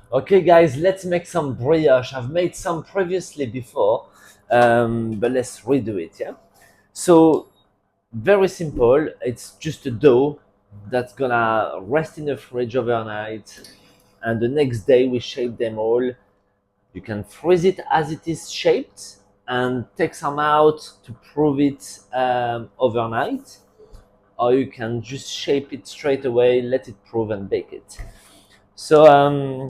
Okay, guys, let's make some brioche. I've made some previously before, but let's redo it, yeah? So, very simple. It's just a dough that's gonna rest in the fridge overnight, and the next day we shape them all. You can freeze it as it is shaped and take some out to prove it overnight, or you can just shape it straight away, let it prove, and bake it. So,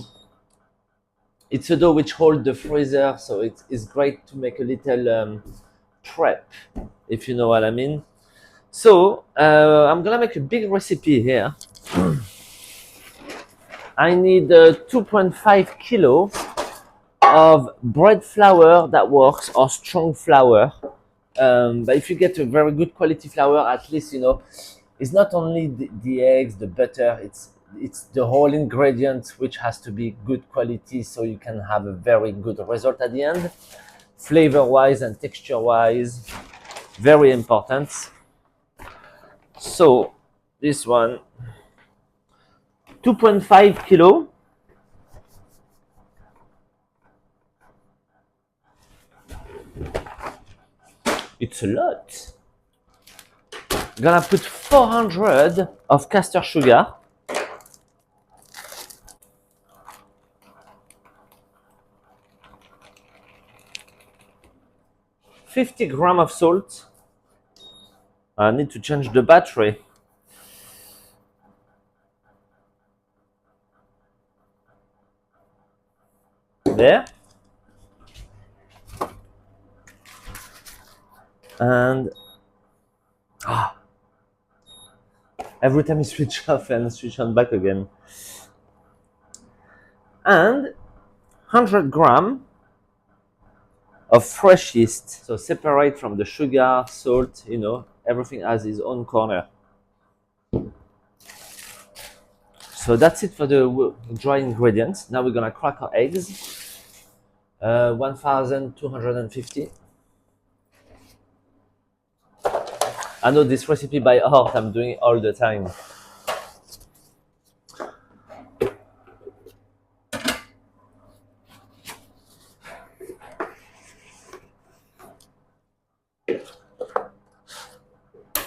it's a dough which holds the freezer, so it's great to make a little prep, if you know what I mean. So I'm gonna make a big recipe here. I need 2.5 kilo of bread flour that works, or strong flour. But if you get a very good quality flour, at least you know it's not only the eggs, the butter. It's the whole ingredients which has to be good quality, so you can have a very good result at the end, flavor wise and texture wise. Very important. So this one, 2.5 kilo. It's a lot. Gonna put 400 of castor sugar, 50 grams of salt. I need to change the battery. There. And every time you switch off and switch on back again. And 100 grams of fresh yeast. So separate from the sugar, salt, you know, everything has its own corner. So that's it for the dry ingredients. Now we're gonna crack our eggs. 1250. I know this recipe by heart, I'm doing it all the time.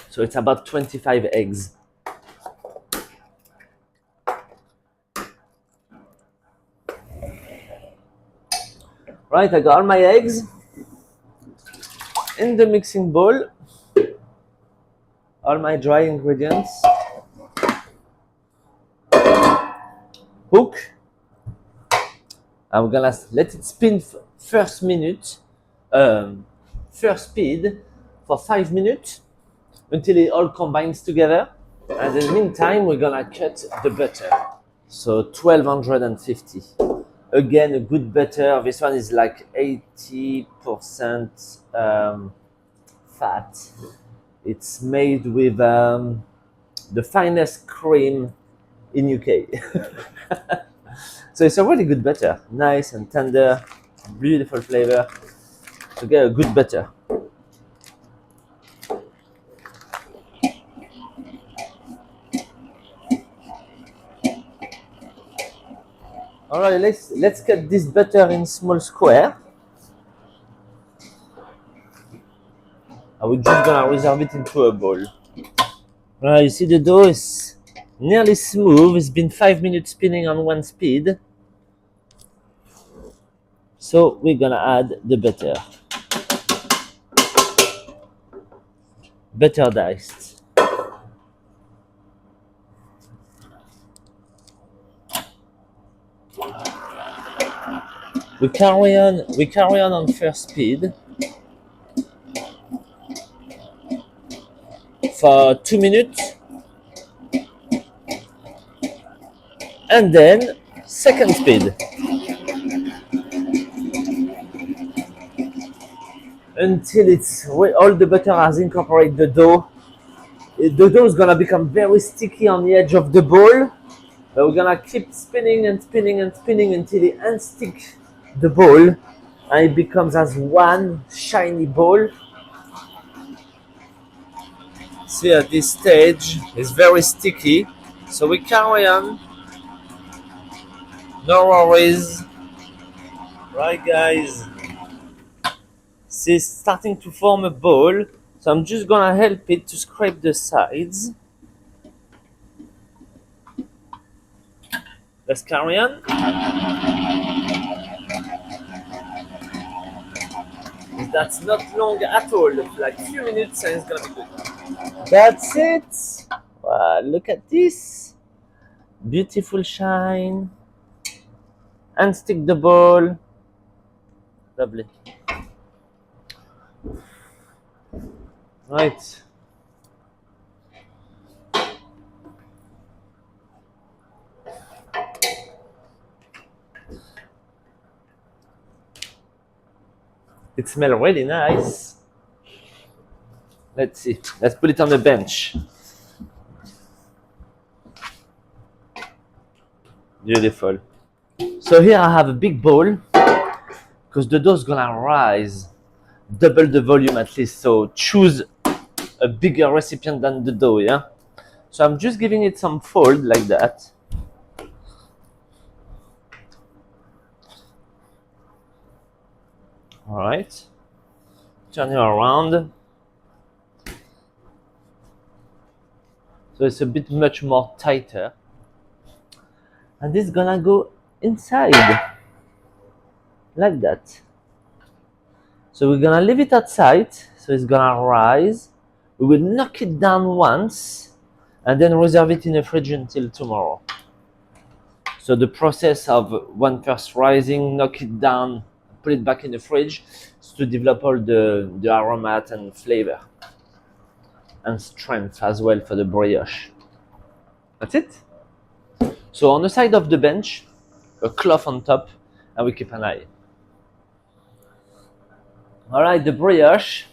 So it's about 25 eggs. Right, I got all my eggs in the mixing bowl. All my dry ingredients. Hook. I'm gonna let it spin first speed for 5 minutes until it all combines together. And in the meantime, we're gonna cut the butter. So 1250. Again, a good butter. This one is like 80% fat. It's made with the finest cream in UK. So it's a really good butter, nice and tender, beautiful flavor. To get a good butter. All right, let's cut this butter in small square. We're just gonna reserve it into a bowl. You see the dough is nearly smooth. It's been 5 minutes spinning on one speed. So we're gonna add the butter. Butter diced. We carry on first speed for 2 minutes, and then second speed until all the butter has incorporated the dough. The dough is gonna become very sticky on the edge of the bowl. But we're gonna keep spinning and spinning and spinning until it unstick the ball and it becomes as one shiny ball. See, at this stage it's very sticky, so we carry on No worries. Right, guys. See, it's starting to form a ball, so I'm just gonna help it to scrape the sides. Let's carry on. That's not long at all, like a few minutes and it's gonna be good. That's it. Wow, look at this. Beautiful shine. And stick the ball. Lovely. Right. It smells really nice. Let's see. Let's put it on the bench. Beautiful. So here I have a big bowl because the dough is gonna rise. Double the volume at least. So choose a bigger recipient than the dough, yeah? So I'm just giving it some fold like that. All right. Turn it around. So it's a bit much more tighter. And this is gonna go inside like that. So we're gonna leave it outside. So it's gonna rise. We will knock it down once and then reserve it in the fridge until tomorrow. So the process of when first rising, knock it down, put it back in the fridge is to develop all the aromat and flavor and strength as well for the brioche. That's it. So on the side of the bench, a cloth on top, and we keep an eye. All right, the brioche.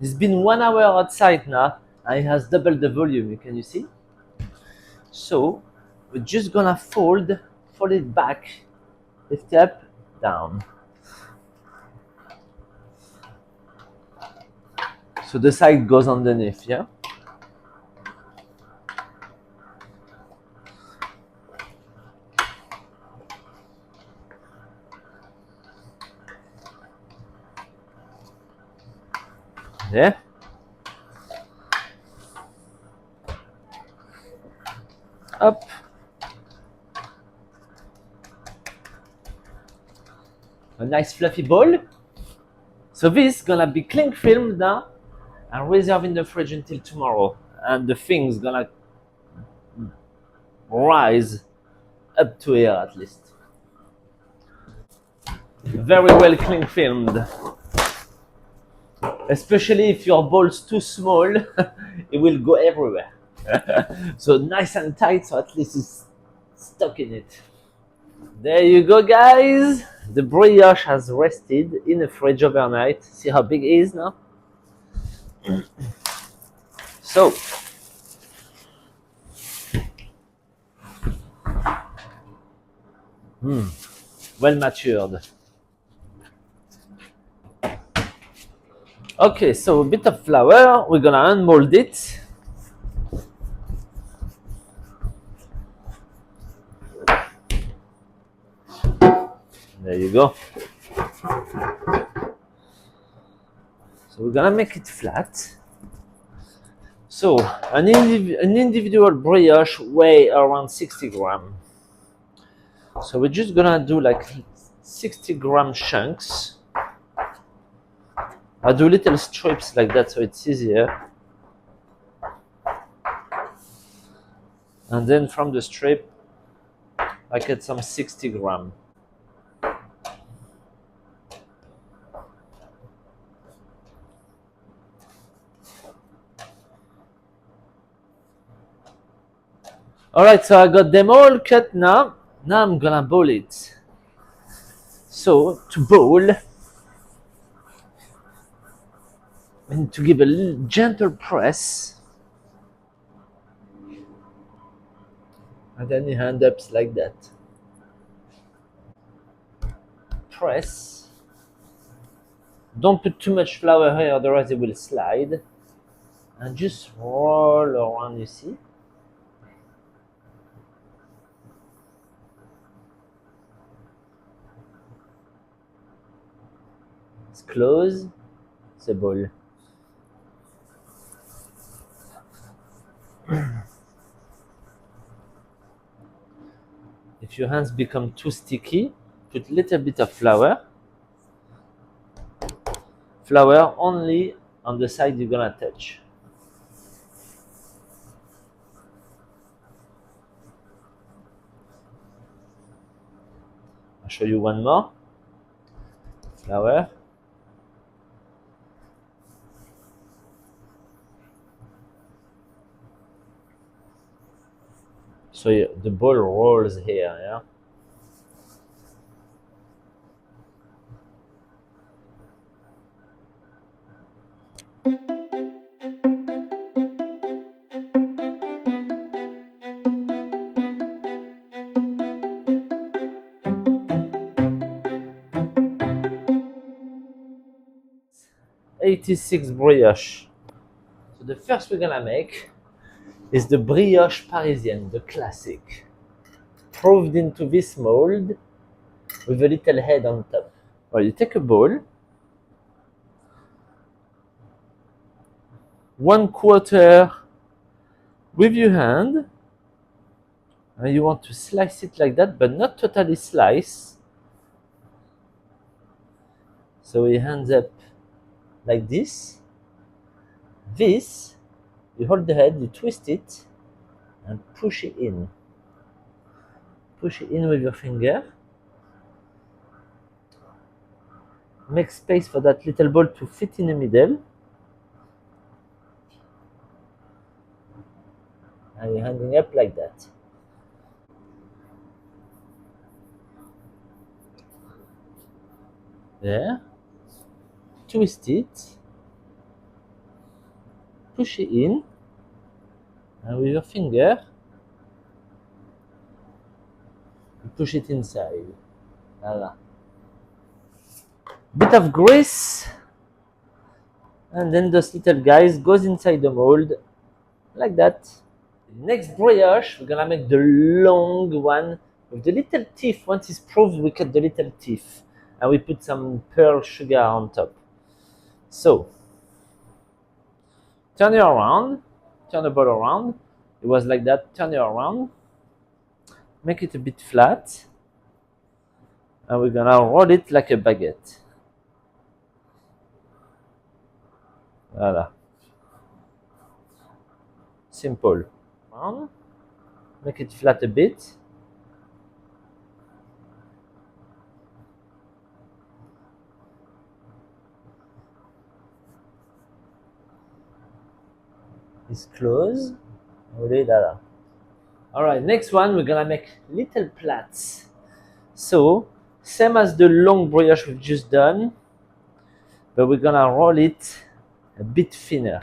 It's been 1 hour outside now, and it has doubled the volume. Can you see? So we're just gonna fold it back, lift up, down. So the side goes underneath, yeah? Yeah? Up. A nice fluffy ball. So this is gonna be cling filmed now and reserved in the fridge until tomorrow. And the thing's gonna rise up to here at least. Very well cling filmed. Especially if your ball's too small, it will go everywhere. So nice and tight, so at least it's stuck in it. There you go, guys. The brioche has rested in the fridge overnight. See how big it is now? So, well matured. Okay, so a bit of flour. We're gonna unmold it. There you go. So we're gonna make it flat. So an individual brioche weigh around 60 grams. So we're just gonna do like 60-gram chunks. I do little strips like that so it's easier. And then from the strip, I get some 60 grams. Alright, so I got them all cut now. Now I'm gonna bowl it. So to bowl, and to give a little gentle press, and then you hand up like that. Press. Don't put too much flour here, otherwise it will slide. And just roll around, you see. Let's close the bowl. If your hands become too sticky, put a little bit of flour. Flour only on the side you're gonna touch. I'll show you one more. Flour. So the ball rolls here, yeah? '86 brioche. So the first we're gonna make is the brioche parisienne, the classic. Proved into this mold with a little head on top. Well, you take a bowl, 1/4 with your hand, and you want to slice it like that, but not totally slice. So your hands up like this. This, you hold the head, you twist it, and push it in. Push it in with your finger. Make space for that little ball to fit in the middle. And you're handing up like that. There. Twist it. Push it in. And with your finger, you push it inside. Voila. Bit of grease. And then those little guys goes inside the mold. Like that. Next brioche, we're gonna make the long one with the little teeth. Once it's proved, we cut the little teeth and we put some pearl sugar on top. So, turn it around, turn the ball around. It was like that. Turn it around, make it a bit flat, and we're gonna roll it like a baguette. Voila. Simple. Make it flat a bit. It's closed. Alright, next one we're gonna make little plats. So, same as the long brioche we've just done, but we're gonna roll it a bit thinner.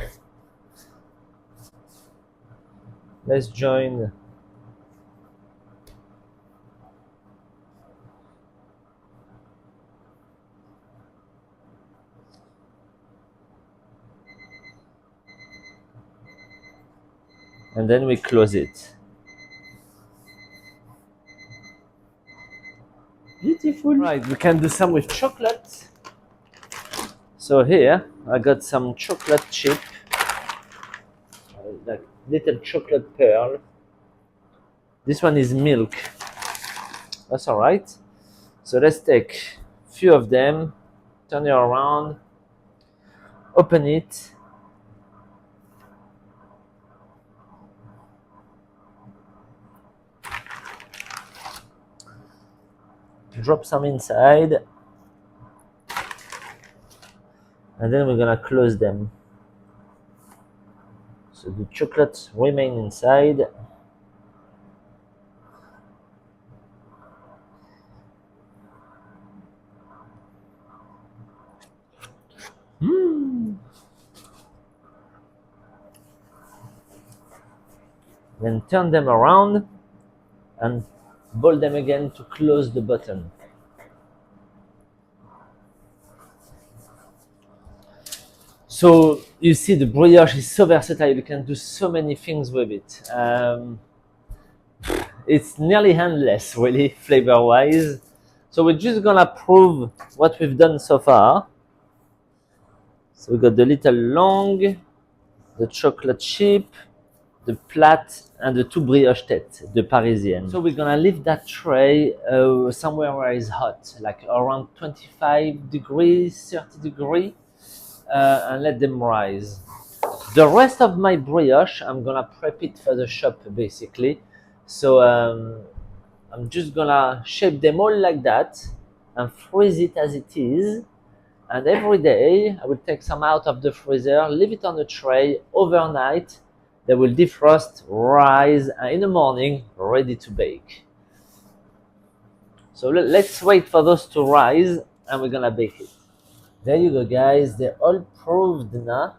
Let's join. And then we close it. Beautiful. Right, we can do some with chocolate. So here I got some chocolate chip, like little chocolate pearl. This one is milk. That's all right. So let's take a few of them, turn it around, open it. Drop some inside. And then we're gonna close them. So the chocolates remain inside. Then turn them around and ball them again to close the button. So you see the brioche is so versatile, you can do so many things with it. It's nearly handless, really, flavor-wise. So we're just gonna prove what we've done so far. So we got the little long, the chocolate chip, the plat, and the two brioche têtes, the Parisienne. So we're gonna leave that tray somewhere where it's hot, like around 25 degrees, 30 degrees, and let them rise. The rest of my brioche, I'm gonna prep it for the shop basically. So I'm just gonna shape them all like that and freeze it as it is. And every day I will take some out of the freezer, leave it on the tray overnight. They will defrost, rise, and in the morning, ready to bake. So let's wait for those to rise and we're gonna bake it. There you go, guys. They're all proved now.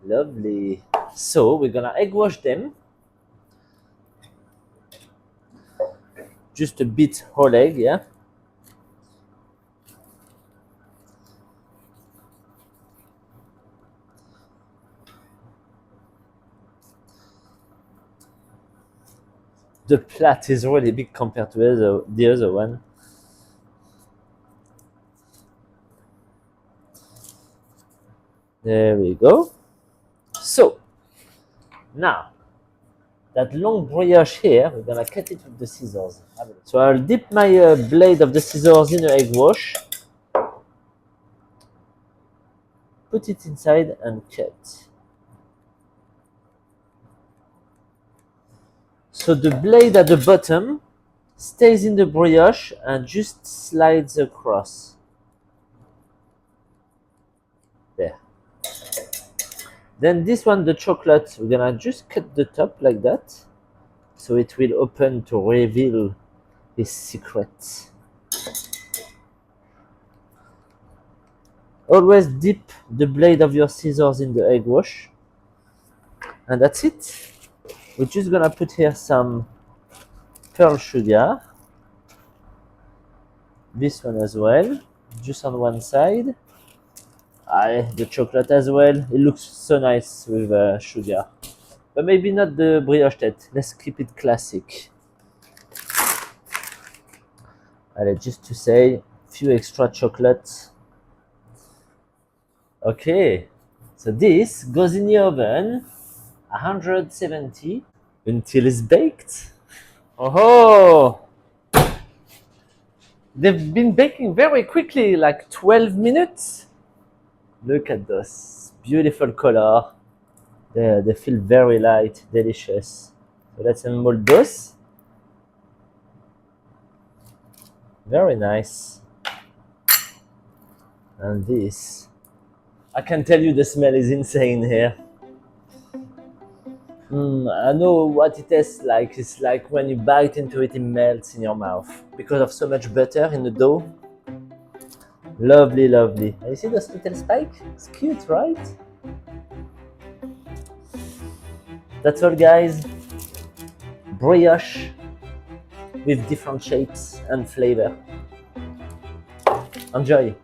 Lovely. So we're gonna egg wash them. Just a bit whole egg, yeah. The plat is really big compared to the other one. There we go. So now that long brioche here, we're gonna cut it with the scissors. So I'll dip my blade of the scissors in the egg wash, put it inside and cut. So the blade at the bottom stays in the brioche and just slides across. There. Then this one, the chocolate, we're gonna just cut the top like that, so it will open to reveal his secret. Always dip the blade of your scissors in the egg wash. And that's it. We're just gonna put here some pearl sugar. This one as well, just on one side. The chocolate as well. It looks so nice with sugar. But maybe not the brioche tête. Let's keep it classic. Just to say, few extra chocolates. Okay, so this goes in the oven, 170, until it's baked. Oh, they've been baking very quickly, like 12 minutes. Look at those beautiful color. They feel very light, delicious. So let's unmold those. Very nice. And this, I can tell you the smell is insane here. I know what it tastes like. It's like when you bite into it, it melts in your mouth because of so much butter in the dough. Lovely, lovely. And you see those little spikes? It's cute, right? That's all, guys. Brioche with different shapes and flavor. Enjoy.